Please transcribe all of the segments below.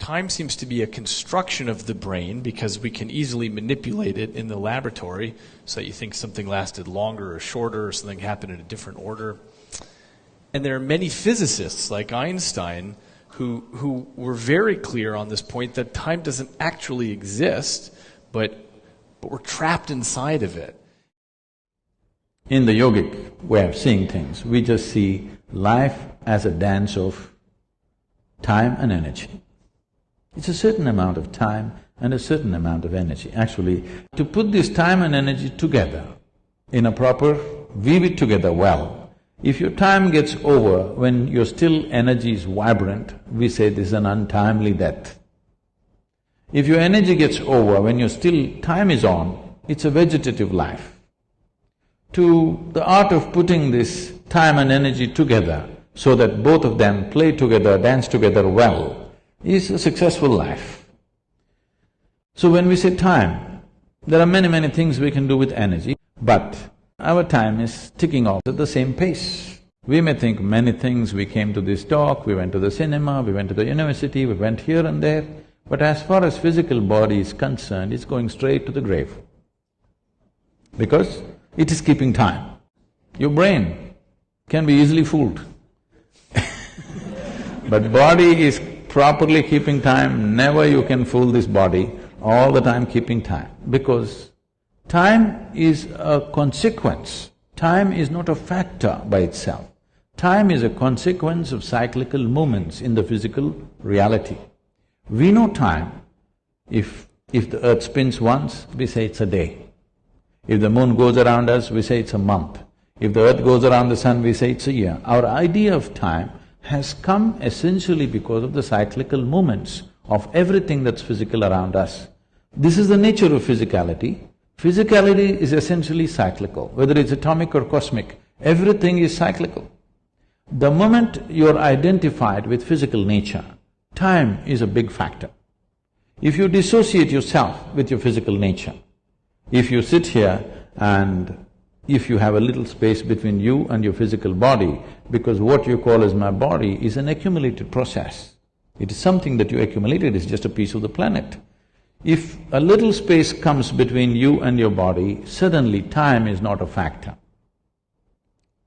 time seems to be a construction of the brain because we can easily manipulate it in the laboratory so that you think something lasted longer or shorter or something happened in a different order. And there are many physicists like Einstein who were very clear on this point that time doesn't actually exist, but we're trapped inside of it. In the yogic way of seeing things, we just see life as a dance of time and energy. It's a certain amount of time and a certain amount of energy. Actually, to put this time and energy together in a proper… weave it together well, if your time gets over when your still energy is vibrant, we say this is an untimely death. If your energy gets over when your still time is on, it's a vegetative life. To the art of putting this time and energy together so that both of them play together, dance together well, is a successful life. So when we say time, there are many things we can do with energy, but our time is ticking off at the same pace. We may think many things, we came to this talk, we went to the cinema, we went to the university, we went here and there, but as far as physical body is concerned, it's going straight to the grave. Because it is keeping time. Your brain can be easily fooled. But body is properly keeping time, never you can fool this body, all the time keeping time. Because time is a consequence, time is not a factor by itself. Time is a consequence of cyclical movements in the physical reality. We know time. If the earth spins once, we say it's a day. If the moon goes around us, we say it's a month. If the earth goes around the sun, we say it's a year. Our idea of time has come essentially because of the cyclical movements of everything that's physical around us. This is the nature of physicality. Physicality is essentially cyclical, whether it's atomic or cosmic, everything is cyclical. The moment you're identified with physical nature, time is a big factor. If you dissociate yourself with your physical nature, if you sit here and if you have a little space between you and your physical body, because what you call as my body is an accumulated process. It is something that you accumulated, it's just a piece of the planet. If a little space comes between you and your body, suddenly time is not a factor.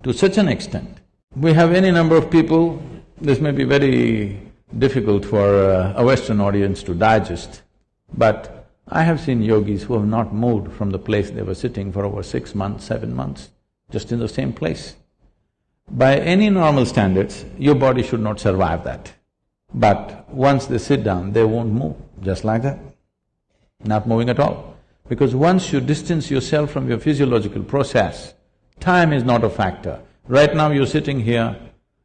To such an extent, we have any number of people, this may be very difficult for a Western audience to digest, but I have seen yogis who have not moved from the place they were sitting for over 6 months, 7 months, just in the same place. By any normal standards, your body should not survive that. But once they sit down, they won't move, just like that, not moving at all. Because once you distance yourself from your physiological process, time is not a factor. Right now you're sitting here,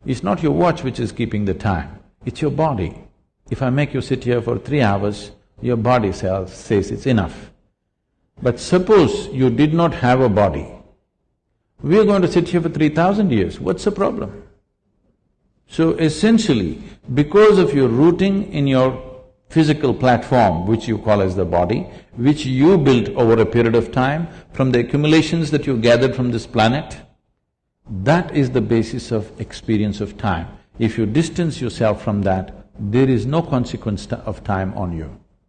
it's not your watch which is keeping the time, it's your body. If I make you sit here for 3 hours, your body says it's enough. But suppose you did not have a body, we are going to sit here for 3,000 years, what's the problem? So essentially, because of your rooting in your physical platform, which you call as the body, which you built over a period of time from the accumulations that you gathered from this planet, that is the basis of experience of time. If you distance yourself from that, there is no consequence of time on you.